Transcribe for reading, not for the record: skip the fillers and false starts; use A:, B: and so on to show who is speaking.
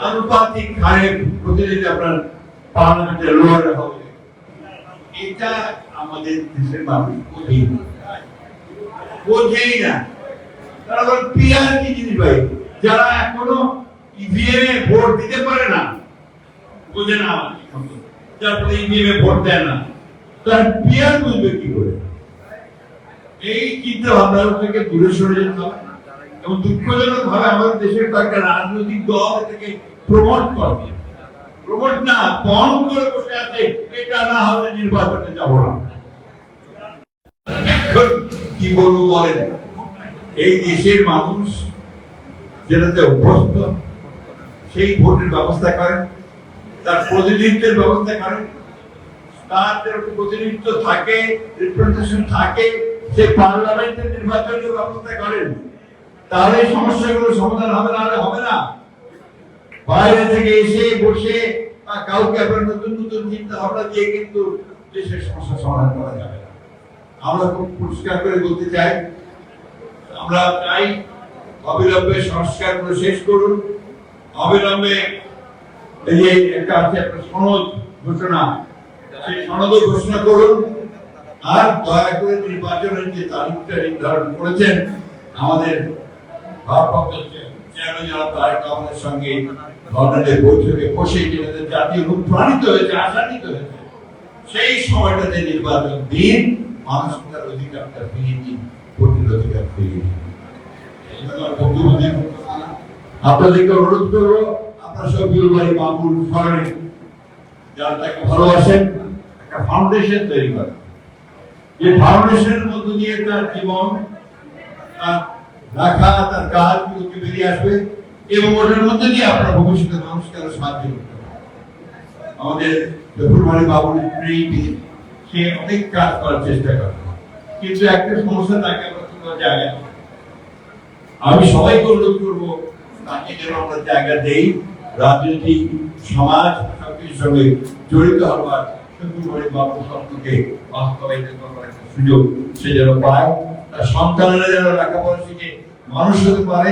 A: আনুপাতিক হারে প্রতিদিন আপনার পার্লামেন্টে লোয়ারে হবে, এটা আমাদের দেশের মানুষ বোঝেই না। তারা বলেন পিআর কি জিনিস ভাই, যারা এখনো ইভিএম এ ভোট দিতে পারে না, বোঝে না, যারা ইভিএম এ ভোট দেয় না, তার পিআর বুঝবে কি করে? এই চিন্তা ভাবনা থেকে দূরে সরে যেতে হবে। এবং দুঃখজনক ভাবে আমাদের দেশের কয়েকটা রাজনৈতিক দল এটাকে প্রমোট না বন করে বসে আছে, এটা না হলে নির্বাচনে যাব না। কি বলবো বলেন, এই দেশের মানুষ যেটাতে অভ্যস্ত সেই ভোটের ব্যবস্থা করেন, তার প্রতিনিধিত্বের ব্যবস্থা করেন, তার প্রতিনিধিত্ব থাকে, রিপ্রেজেন্টেশন থাকে, সে পার্লামেন্টের নির্বাচনের ব্যবস্থা করেন, তাহলে সমস্যাগুলো সমাধান হবে, না হলে হবে না। বাইরে থেকে এসে বসে কাউকে আপনার নতুন নতুন চিন্তা ভাবনা দিয়ে কিন্তু দেশের সমস্যা সমাধান করা যাবে না। আমরা খুব পরিষ্কার করে বলতে চাই, আমরা চাই অবিলম্বে সংস্কারগুলো শেষ করুন, অবিলম্বে এই যে একটা আছে একটা সনদ ঘোষণা, সেই সনদও ঘোষণা করুন। আর দয়া করে নির্বাচনের যে তারিখটা নির্ধারণ করেছেন আমাদের ভারপ্রাপ্ত চেয়ারম্যান তারেক রহমানের সঙ্গে ধর্নাদের বৈঠকে বসে যেটাতে জাতীয় অনুপ্রাণিত হয়েছে, আশান্বিত হয়েছে, সেই সময়টাতে নির্বাচন দিন, মানুষ তার অধিকারটা ফিরিয়ে দিন, ভোটের অধিকার ফিরিয়ে দিন। আপনাদেরকে অনুরোধ করবো, আপনার শফিউল ভাই মামুন স্মরণে যারা তাকে ভালোবাসেন, একটা ফাউন্ডেশন তৈরি করেন, যে ফাউন্ডেশনের মধ্য দিয়ে তার জীবন, তার রাখা, তার কাজগুলোকে বেরিয়ে আসবে এবং ওটার মধ্যে দিয়ে আপনার ভবিষ্যতের মানুষকে আরো সাহায্য করতে হবে। আমাদের শফিউল ভাই মামুন সে অনেক কাজ করার চেষ্টা করে, কিন্তু একটা সমস্যা তাকে আমরা কোনো জায়গায়, আমি সবাইকে অনুরোধ করবো তাকে যেন আমরা জায়গা দেই, রাজনীতি, সমাজ সবকিছুর সঙ্গে জড়িত হবার স্বপ্নকে বাস্তবায়িত করার একটা সুযোগ সে যেন পায়, তার সন্তানেরা যেন লেখাপড়া শিখে মানুষ হতে পারে।